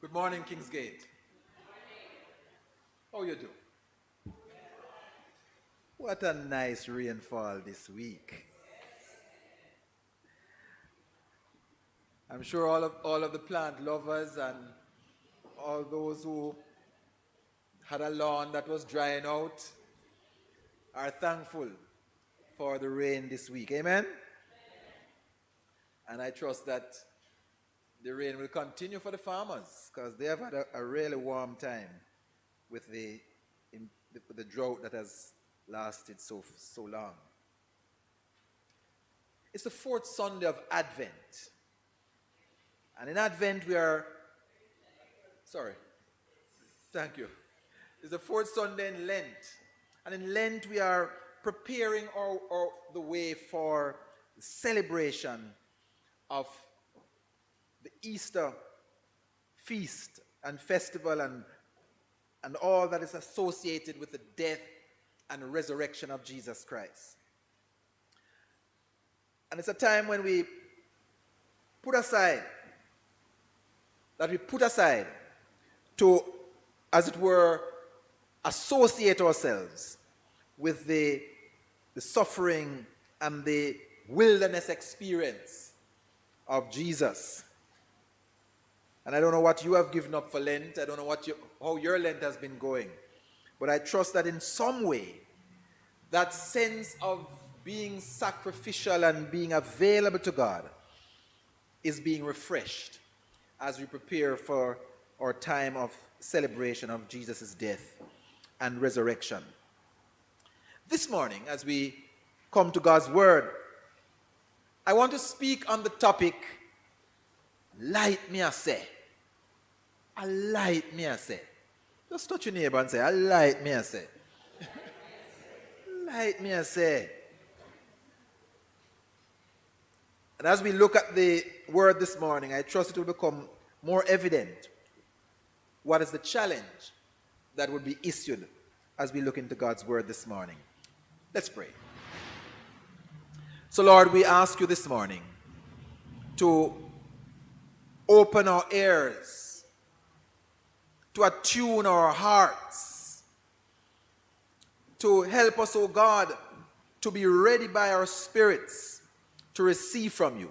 Good morning, Kingsgate. How you do? What a nice rainfall this week. I'm sure all of the plant lovers and all those who had a lawn that was drying out are thankful for the rain this week. Amen? And I trust that the rain will continue for the farmers because they have had a really warm time with the drought that has lasted so long. It's the fourth Sunday of Advent. And in Advent thank you. It's the fourth Sunday in Lent. And in Lent we are preparing the way for the celebration of the Easter feast and festival and all that is associated with the death and resurrection of Jesus Christ. And it's a time when we put aside to, as it were, associate ourselves with the suffering and the wilderness experience of Jesus. And I don't know what you have given up for Lent. I don't know how your Lent has been going. But I trust that in some way, that sense of being sacrificial and being available to God is being refreshed as we prepare for our time of celebration of Jesus' death and resurrection. This morning, as we come to God's Word, I want to speak on the topic, light me a say. A light me a say. Just touch your neighbor and say, a light me a say. Light me a say. And as we look at the Word this morning, I trust it will become more evident what is the challenge that will be issued as we look into God's Word this morning. Let's pray. So Lord, we ask you this morning to open our ears, to attune our hearts, to help us, O God, to be ready by our spirits to receive from you.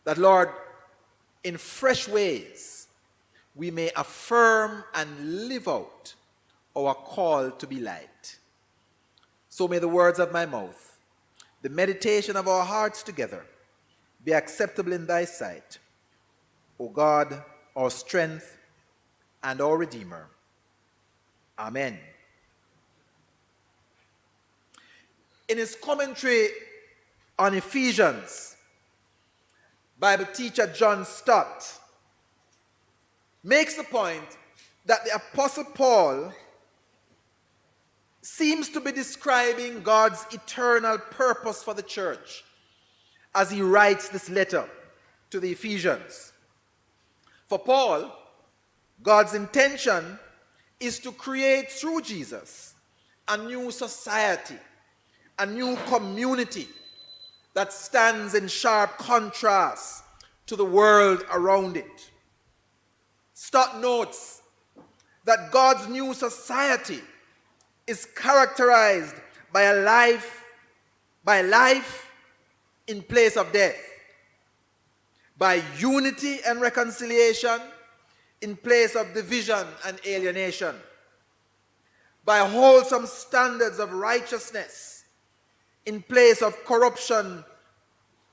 That, Lord, in fresh ways, we may affirm and live out our call to be light. So may the words of my mouth, the meditation of our hearts together, be acceptable in thy sight, O God, our strength and our Redeemer. Amen. In his commentary on Ephesians, Bible teacher John Stott makes the point that the Apostle Paul seems to be describing God's eternal purpose for the church as he writes this letter to the Ephesians. For Paul, God's intention is to create through Jesus a new society, a new community that stands in sharp contrast to the world around it. Stott notes that God's new society is characterized by life in place of death, by unity and reconciliation in place of division and alienation, by wholesome standards of righteousness in place of corruption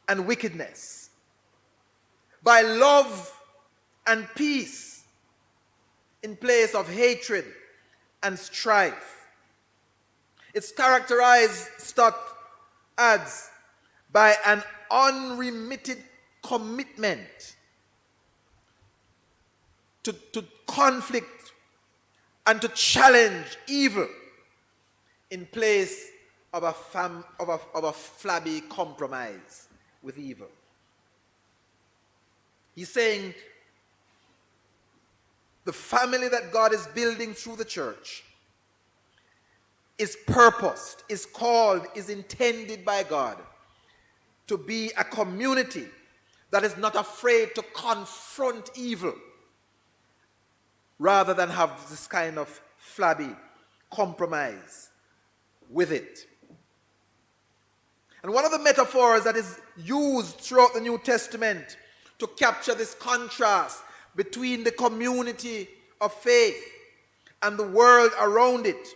and wickedness, by love and peace in place of hatred and strife. It's characterized, Stott adds, by an unremitted commitment to conflict and to challenge evil in place of a flabby compromise with evil. He's saying the family that God is building through the church is purposed, is called, is intended by God to be a community that is not afraid to confront evil, rather than have this kind of flabby compromise with it. And one of the metaphors that is used throughout the New Testament to capture this contrast between the community of faith and the world around it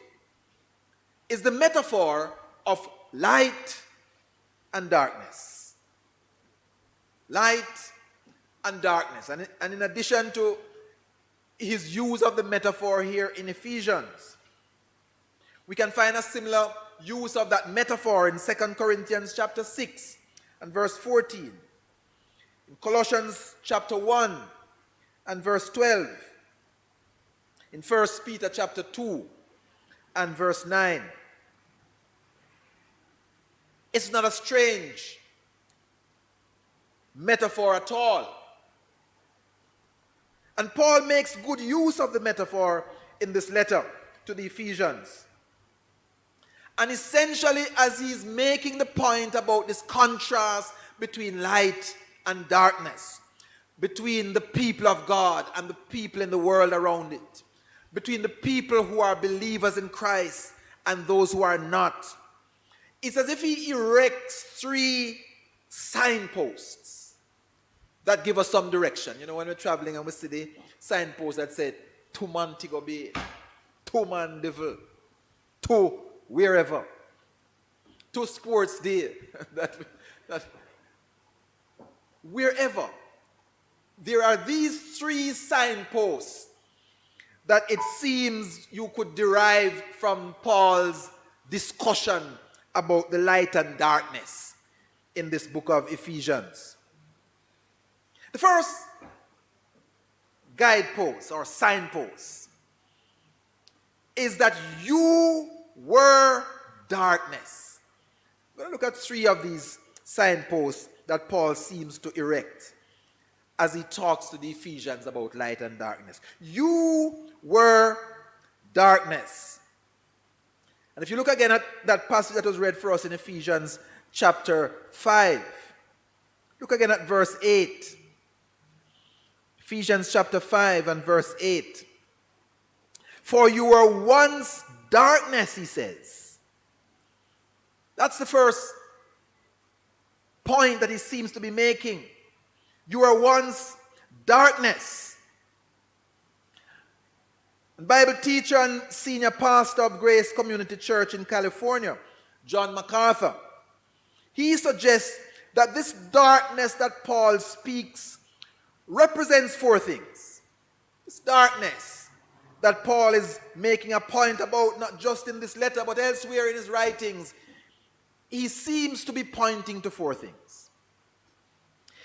is the metaphor of light and darkness. Light and darkness. And in addition to his use of the metaphor here in Ephesians, we can find a similar use of that metaphor in 2 Corinthians chapter 6 and verse 14. In Colossians chapter 1 and verse 12. In 1 Peter chapter 2 and verse 9. It's not a strange metaphor at all. And Paul makes good use of the metaphor in this letter to the Ephesians. And essentially, as he's making the point about this contrast between light and darkness, between the people of God and the people in the world around it, between the people who are believers in Christ and those who are not, it's as if he erects three signposts that give us some direction. You know, when we're traveling and we see the signposts that say, to Montego Bay, to Mandeville, to wherever, to Sports Day, that wherever. There are these three signposts that it seems you could derive from Paul's discussion about the light and darkness in this book of Ephesians. The first guidepost or signpost is that you were darkness. We're going to look at three of these signposts that Paul seems to erect as he talks to the Ephesians about light and darkness. You were darkness. And if you look again at that passage that was read for us in Ephesians chapter 5, look again at verse 8. Ephesians chapter 5 and verse 8. For you were once darkness, he says. That's the first point that he seems to be making. You were once darkness. Bible teacher and senior pastor of Grace Community Church in California, John MacArthur, he suggests that this darkness that Paul speaks represents four things. This darkness that Paul is making a point about, not just in this letter, but elsewhere in his writings, he seems to be pointing to four things.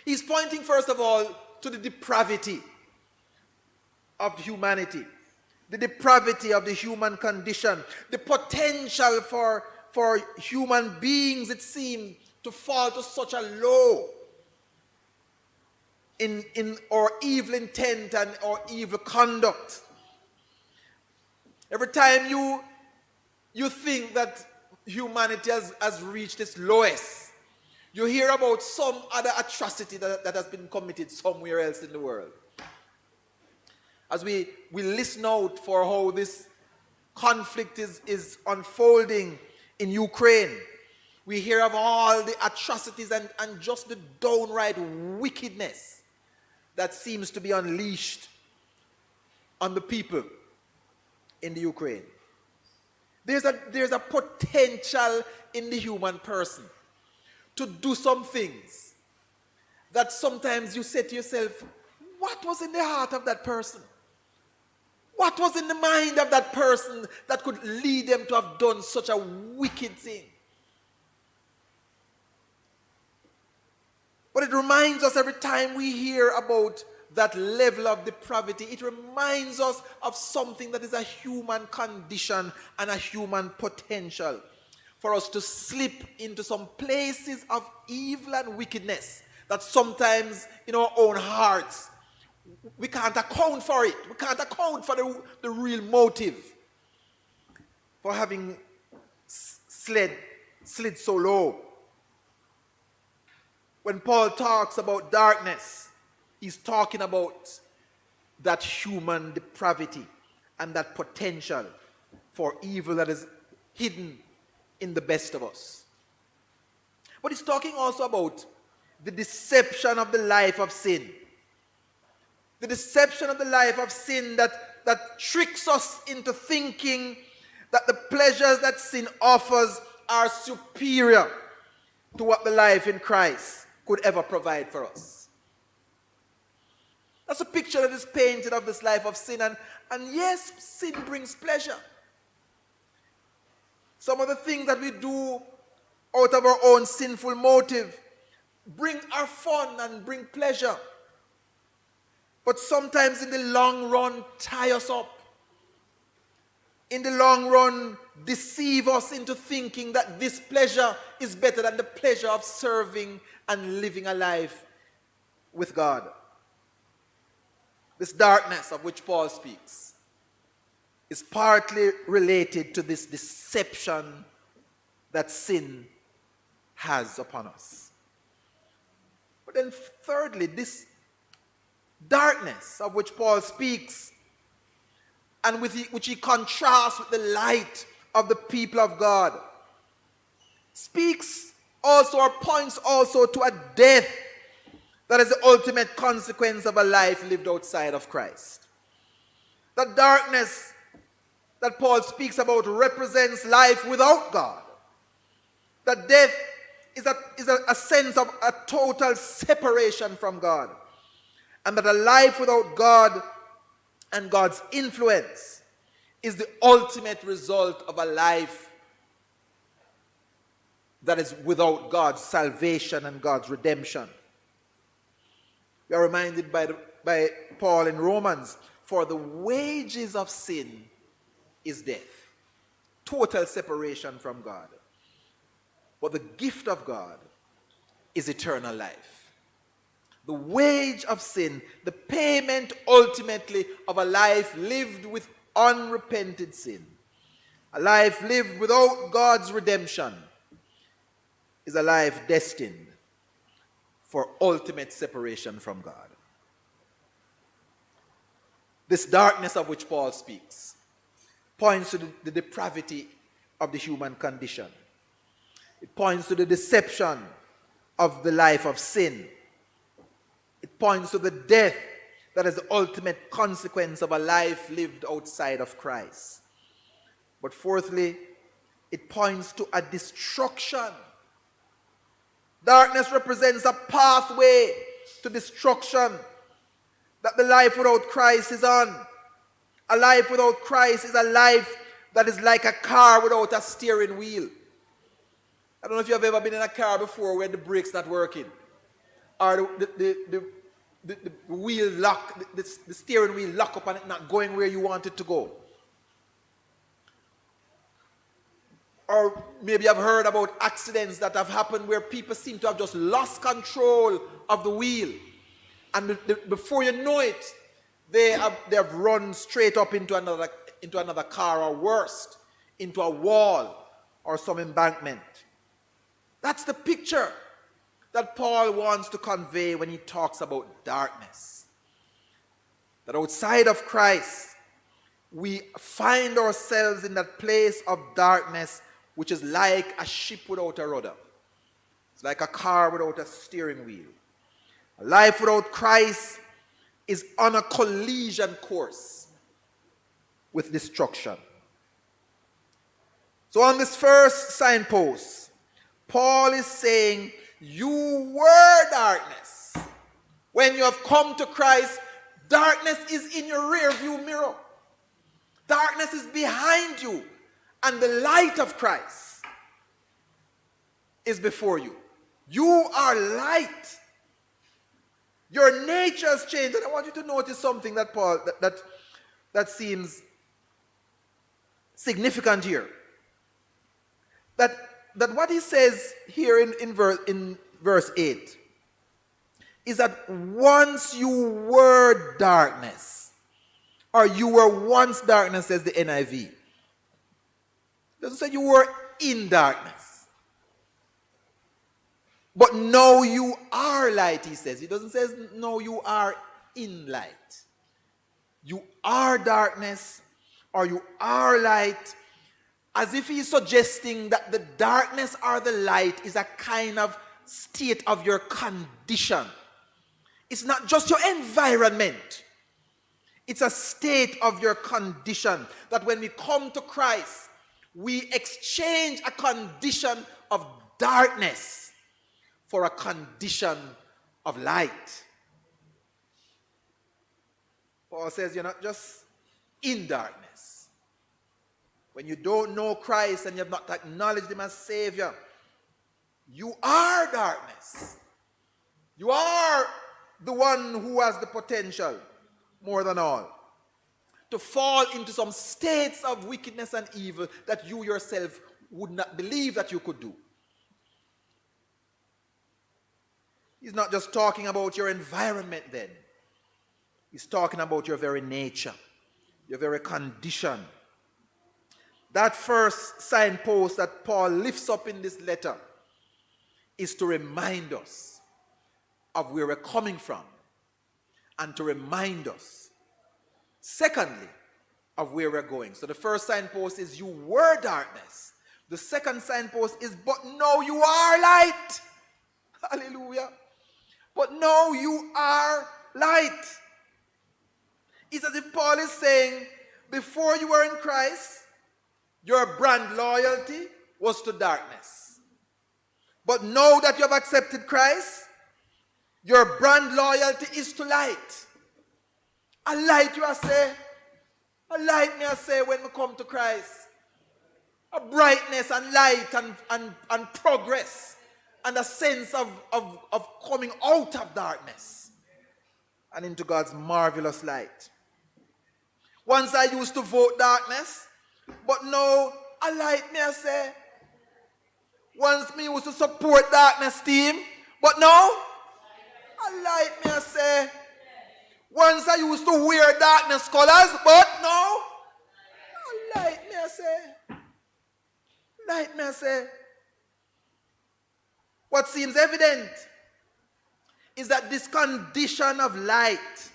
He's pointing, first of all, to the depravity of humanity, the depravity of the human condition, the potential for human beings, it seems, to fall to such a low in our evil intent and our evil conduct. Every time you think that humanity has reached its lowest, you hear about some other atrocity that has been committed somewhere else in the world. As we listen out for how this conflict is unfolding in Ukraine, we hear of all the atrocities and just the downright wickedness that seems to be unleashed on the people in the Ukraine. There's a potential in the human person to do some things that sometimes you say to yourself, what was in the heart of that person? What was in the mind of that person that could lead them to have done such a wicked thing? But it reminds us every time we hear about that level of depravity, it reminds us of something that is a human condition and a human potential for us to slip into some places of evil and wickedness that sometimes in our own hearts we can't account for it. We can't account for the real motive for having slid so low. When Paul talks about darkness, he's talking about that human depravity and that potential for evil that is hidden in the best of us. But he's talking also about the deception of the life of sin. The deception of the life of sin that tricks us into thinking that the pleasures that sin offers are superior to what the life in Christ could ever provide for us. That's a picture that is painted of this life of sin. And yes, sin brings pleasure. Some of the things that we do out of our own sinful motive bring our fun and bring pleasure. But sometimes in the long run, tie us up. In the long run, deceive us into thinking that this pleasure is better than the pleasure of serving and living a life with God. This darkness of which Paul speaks is partly related to this deception that sin has upon us. But then thirdly, this darkness of which Paul speaks and which he contrasts with the light of the people of God speaks also or points also to a death that is the ultimate consequence of a life lived outside of Christ. The darkness that Paul speaks about represents life without God. That death is a sense of a total separation from God. And that a life without God and God's influence is the ultimate result of a life that is without God's salvation and God's redemption. We are reminded by Paul in Romans, for the wages of sin is death. Total separation from God. But the gift of God is eternal life. The wage of sin, the payment ultimately of a life lived with unrepented sin, a life lived without God's redemption, is a life destined for ultimate separation from God. This darkness of which Paul speaks points to the depravity of the human condition. It points to the deception of the life of sin. It points to the death that is the ultimate consequence of a life lived outside of Christ. But fourthly, it points to a destruction. Darkness represents a pathway to destruction that the life without Christ is on. A life without Christ is a life that is like a car without a steering wheel. I don't know if you have ever been in a car before where the brake's not working, or the wheel lock, the steering wheel lock up and it's not going where you want it to go. Or maybe you've heard about accidents that have happened where people seem to have just lost control of the wheel. And before you know it, they have run straight up into another car, or worse, into a wall or some embankment. That's the picture that Paul wants to convey when he talks about darkness. That outside of Christ, we find ourselves in that place of darkness which is like a ship without a rudder. It's like a car without a steering wheel. A life without Christ is on a collision course with destruction. So on this first signpost, Paul is saying, you were darkness. When you have come to Christ, darkness is in your rear view mirror. Darkness is behind you, and the light of Christ is before you. You are light. Your nature has changed. And I want you to notice something that Paul that seems significant here. That what he says here in verse 8 is that once you were darkness, or you were once darkness, says the NIV. It doesn't say you were in darkness. But now you are light, he says. He doesn't say, no, you are in light. You are darkness, or you are light, as if he's suggesting that the darkness or the light is a kind of state of your condition. It's not just your environment. It's a state of your condition, that when we come to Christ, we exchange a condition of darkness for a condition of light. Paul says you're not just in darkness. When you don't know Christ and you have not acknowledged him as Savior, you are darkness. You are the one who has the potential, more than all, to fall into some states of wickedness and evil that you yourself would not believe that you could do. He's not just talking about your environment then. He's talking about your very nature, your very condition. That first signpost that Paul lifts up in this letter is to remind us of where we're coming from, and to remind us, secondly, of where we're going. So the first signpost is you were darkness. The second signpost is, but now you are light. Hallelujah. But now you are light. It's as if Paul is saying, before you were in Christ, your brand loyalty was to darkness. But now that you have accepted Christ, your brand loyalty is to light. A light, you are say. A light, me I say, when we come to Christ. A brightness and light and progress. And a sense of coming out of darkness and into God's marvelous light. Once I used to vote darkness, but now a light, me I say. Once me used to support darkness team, but now a light, me I say. Once I used to wear darkness colors, but now a light, me I say. Light, me I say. What seems evident is that this condition of light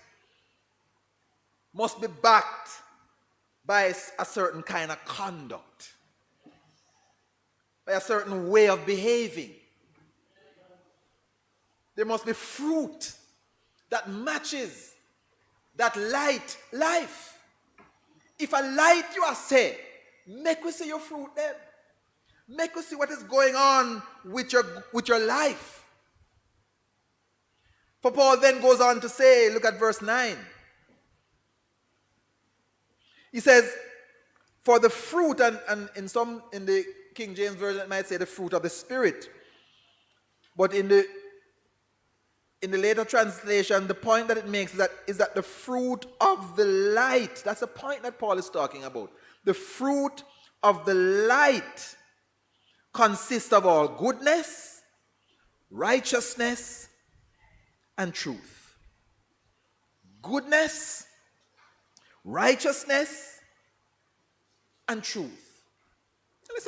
must be backed by a certain kind of conduct, by a certain way of behaving. There must be fruit that matches that light life. If a light you are say, make we see your fruit then. Make us see what is going on with your life. For Paul then goes on to say, look at verse 9. He says, for the fruit, and in the King James Version it might say the fruit of the Spirit. But in the later translation, the point that it makes is that the fruit of the light, that's the point that Paul is talking about. The fruit of the light consists of all goodness, righteousness, and truth. Goodness, righteousness, and truth. Let's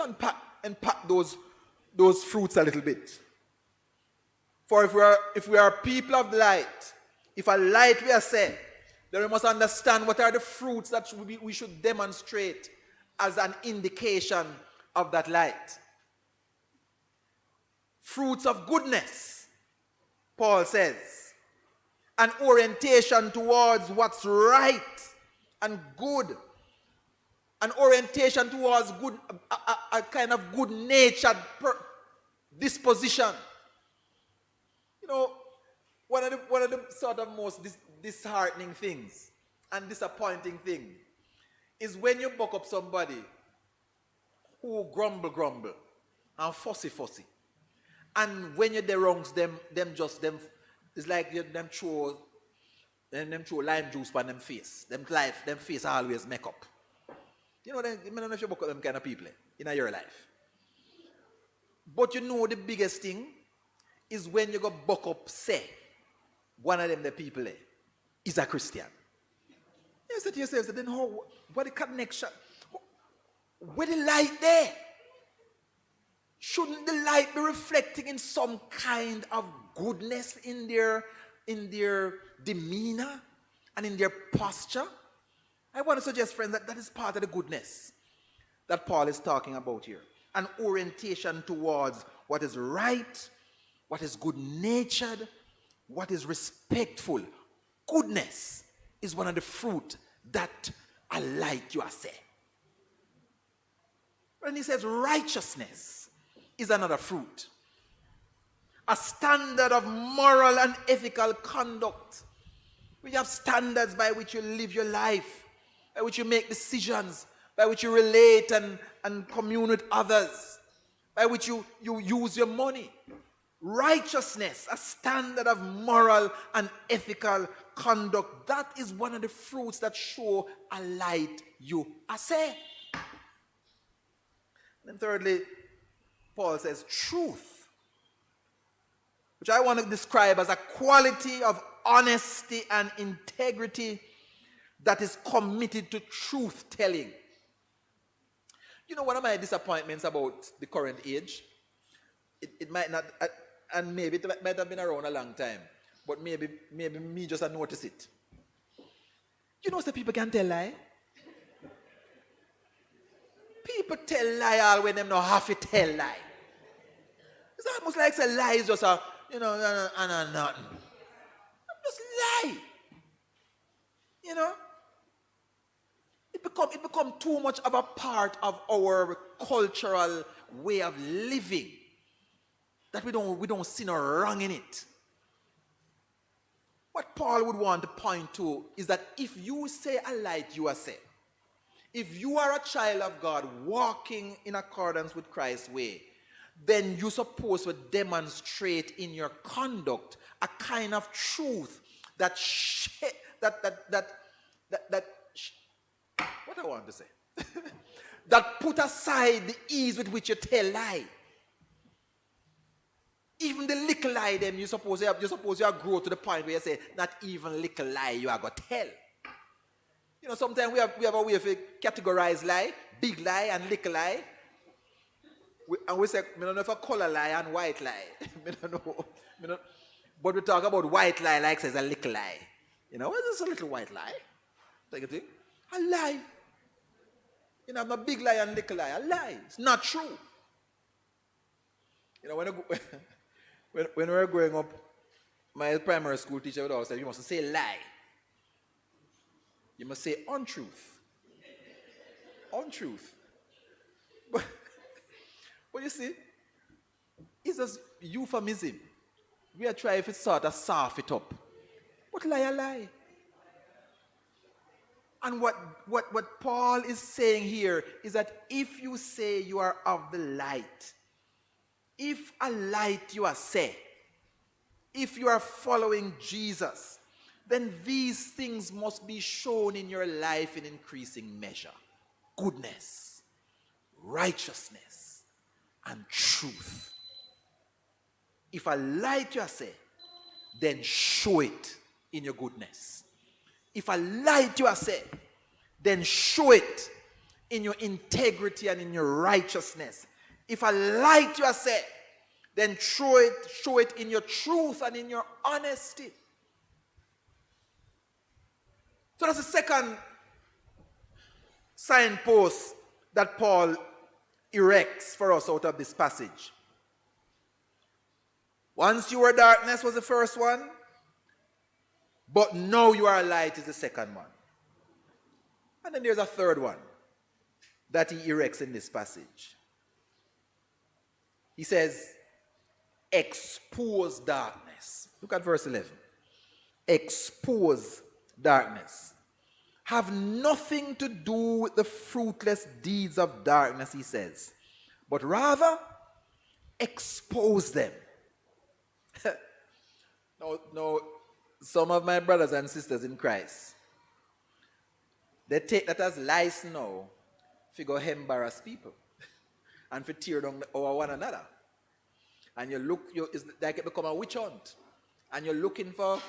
unpack those fruits a little bit. For if we are people of light, if a light we are saying, then we must understand what are the fruits that we should demonstrate as an indication of that light. Fruits of goodness, Paul says, an orientation towards what's right and good, an orientation towards good, a kind of good-natured disposition. You know, one of the sort of most disheartening things and disappointing thing is when you buck up somebody who grumble and fussy. And when you're the wrongs, them it's like them throw lime juice on them face. Them face always make up. You know, I don't know if you buck up them kind of people in your life. But you know the biggest thing is when you go buck up, say, one of them the people is a Christian. You say to yourself, then what the connection? Where the light there? shouldn't the light be reflecting in some kind of goodness in their demeanor and in their posture? I want to suggest, friends, that is part of the goodness that Paul is talking about here. An orientation towards what is right, what is good-natured, what is respectful. Goodness is one of the fruit that I like you, I say. When he says righteousness is another fruit. A standard of moral and ethical conduct. We have standards by which you live your life, by which you make decisions, by which you relate and commune with others, by which you use your money. Righteousness, a standard of moral and ethical conduct. That is one of the fruits that show a light you are say. And thirdly, Paul says truth, which I want to describe as a quality of honesty and integrity that is committed to truth telling. You know, one of my disappointments about the current age, it might not, and maybe it might have been around a long time, but maybe me just notice it. You know, people can tell lie. People tell lie all when them not have to tell lie. It's almost like a lie is just a, nothing. Just lie. You know? It become too much of a part of our cultural way of living that we don't see no wrong in it. What Paul would want to point to is that if you say a lie, you are say. If you are a child of God walking in accordance with Christ's way, then you're supposed to demonstrate in your conduct a kind of truth what I want to say, that put aside the ease with which you tell lie. Even the little lie, them you're supposed to grow to the point where you say, not even little lie you are going to tell. You know, sometimes we have a way of categorize lie, big lie and little lie. And we say, I don't know if a color lie and white lie. I don't know. But we talk about white lie like says a little lie. You know, what is a little white lie? Take it in. A lie. You know, I'm a big lie and little lie. A lie. It's not true. You know, when we were growing up, my primary school teacher would always say, you mustn't say lie. You must say untruth. Untruth. But you see, it's just euphemism. We are trying to sort of soft it up. But lie a lie. And what Paul is saying here is that if you say you are of the light, if a light you are say, if you are following Jesus, then these things must be shown in your life in increasing measure. Goodness, righteousness, and truth. If a light you say, then show it in your goodness. If a light you say, then show it in your integrity and in your righteousness. If a light you say, then show it in your truth and in your honesty. So that's the second signpost that Paul erects for us out of this passage. Once you were darkness was the first one, but now you are light is the second one. And then there's a third one that he erects in this passage. He says, expose darkness. Look at verse 11. Expose darkness. Have nothing to do with the fruitless deeds of darkness, he says, but rather expose them. Now, some of my brothers and sisters in Christ, they take that as lies now to go embarrass people and to tear down over one another. And it's like it become a witch hunt. And you're looking for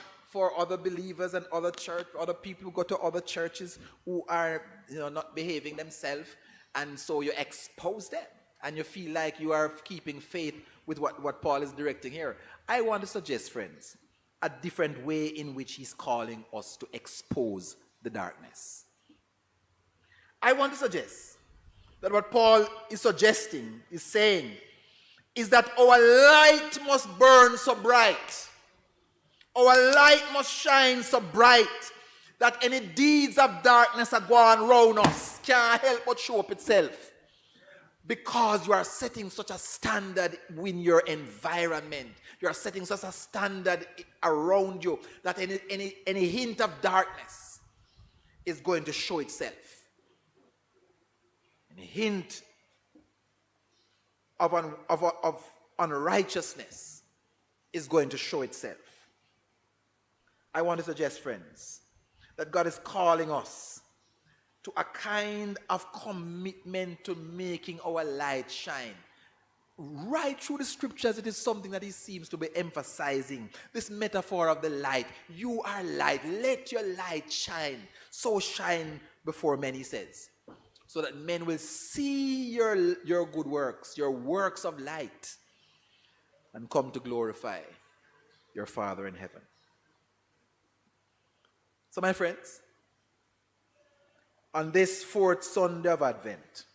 other believers and other people who go to other churches who are not behaving themselves, and so you expose them and you feel like you are keeping faith with what Paul is directing here, I want to suggest, friends, a different way in which he's calling us to expose the darkness. I want to suggest that what Paul is suggesting, is saying, is that our light must burn so bright. Our light must shine so bright that any deeds of darkness are going around us can't help but show up itself. Because you are setting such a standard in your environment. You are setting such a standard around you that any hint of darkness is going to show itself. Any hint of unrighteousness is going to show itself. I want to suggest, friends, that God is calling us to a kind of commitment to making our light shine. Right through the scriptures, it is something that he seems to be emphasizing. This metaphor of the light. You are light. Let your light shine. So shine before men, he says. So that men will see your good works, your works of light, and come to glorify your Father in heaven. So, my friends, on this fourth Sunday of Advent,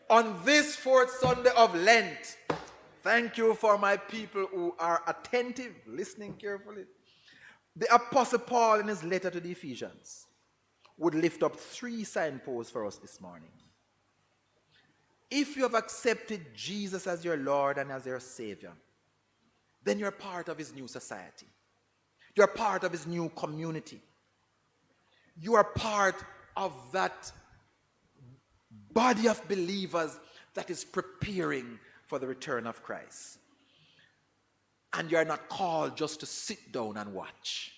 on this fourth Sunday of Lent, thank you for my people who are attentive, listening carefully. The Apostle Paul, in his letter to the Ephesians, would lift up 3 signposts for us this morning. If you have accepted Jesus as your Lord and as your Savior, then you're part of his new society. You're part of his new community. You are part of that body of believers that is preparing for the return of Christ. And you're not called just to sit down and watch.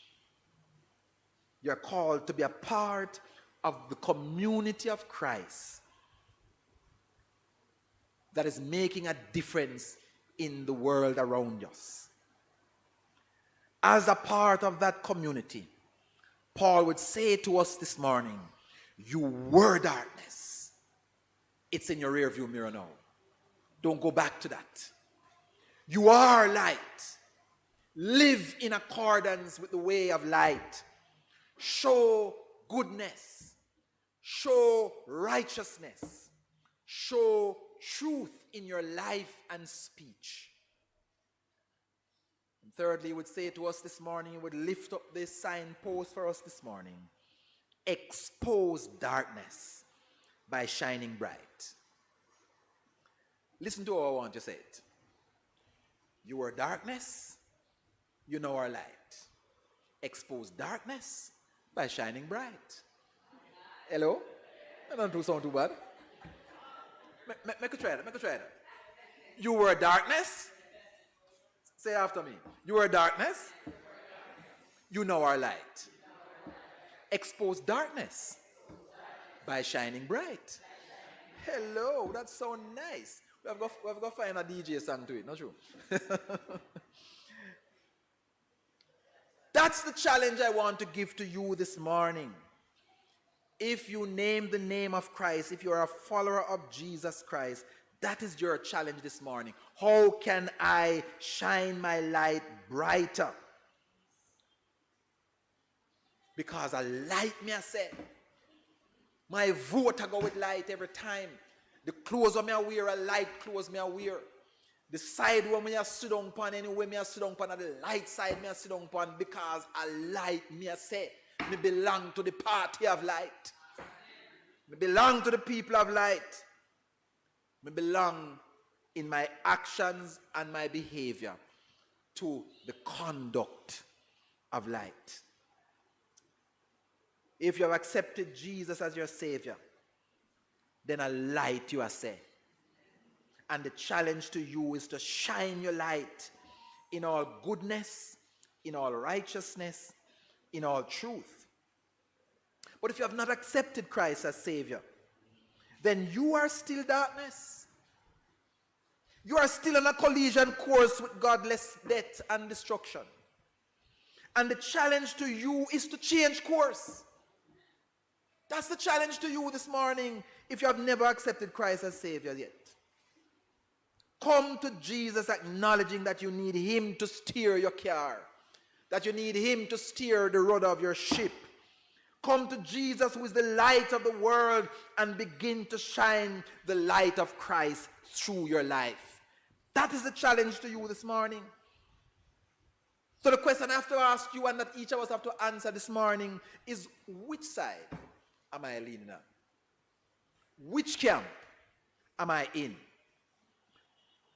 You're called to be a part of the community of Christ that is making a difference in the world around us. As a part of that community, Paul would say to us this morning, you were darkness. It's in your rearview mirror now. Don't go back to that. You are light. Live in accordance with the way of light. Show goodness. Show righteousness. Show truth in your life and speech. And thirdly, he would say to us this morning, he would lift up this signpost for us this morning. Expose darkness by shining bright. Listen to how I want to say it. You were darkness, you now are light. Expose darkness by shining bright. Hello? That doesn't sound too bad. Make a try that. You were darkness. Say after me. You were darkness. You now are light. Expose darkness by shining bright. Hello, that sounds nice. We have got to find a DJ song to it, not true? That's the challenge I want to give to you this morning. If you name the name of Christ, if you're a follower of Jesus Christ, that is your challenge this morning. How can I shine my light brighter? Because a light, me I say, my vote I go with light every time. The clothes I wear, a light clothes me I wear. The side where me I sit down upon, anyway me I sit down upon, the light side me I sit down upon, because a light me I say, me belong to the party of light. Me belong to the people of light. Me belong in my actions and my behavior to the conduct of light. If you have accepted Jesus as your Savior, then a light you are say. And the challenge to you is to shine your light in all goodness, in all righteousness, in all truth. But if you have not accepted Christ as Savior, then you are still darkness. You are still on a collision course with godless death and destruction. And the challenge to you is to change course. That's the challenge to you this morning if you have never accepted Christ as Savior yet. Come to Jesus acknowledging that you need Him to steer your car, that you need Him to steer the rudder of your ship. Come to Jesus, who is the light of the world, and begin to shine the light of Christ through your life. That is the challenge to you this morning. So the question I have to ask you, and that each of us have to answer this morning, is which side am I leaning on? Which camp am I in?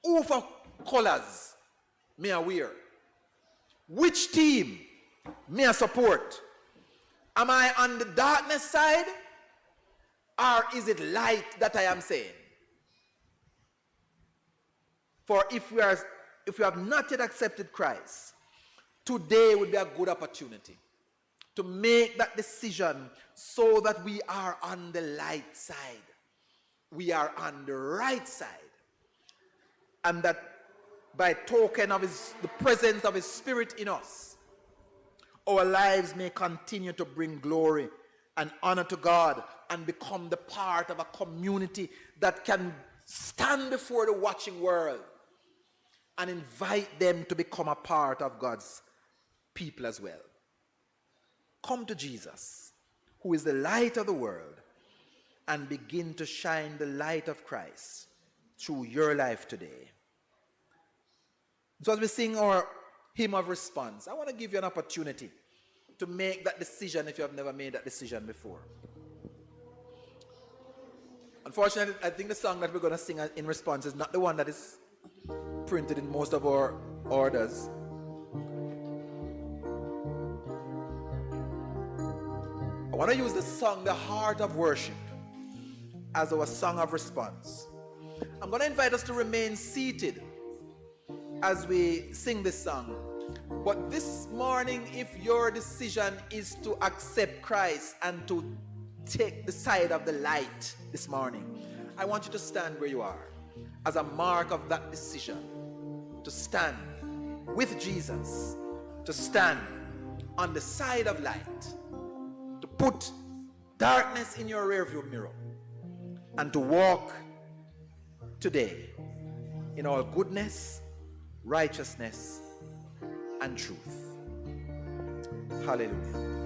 Who for colors may I wear? Which team may I support? Am I on the darkness side, or is it light that I am saying? For if we have not yet accepted Christ, today would be a good opportunity to make that decision so that we are on the light side. We are on the right side. And that by token of the presence of His Spirit in us, our lives may continue to bring glory and honor to God and become the part of a community that can stand before the watching world and invite them to become a part of God's people as well. Come to Jesus, who is the light of the world, and begin to shine the light of Christ through your life today. So as we sing our hymn of response, I want to give you an opportunity to make that decision if you have never made that decision before. Unfortunately, I think the song that we're going to sing in response is not the one that is printed in most of our orders. I want to use the song, The Heart of Worship, as our song of response. I'm going to invite us to remain seated as we sing this song. But this morning, if your decision is to accept Christ and to take the side of the light this morning, I want you to stand where you are as a mark of that decision, to stand with Jesus, to stand on the side of light, to put darkness in your rearview mirror, and to walk today in all goodness, righteousness, and truth. Hallelujah.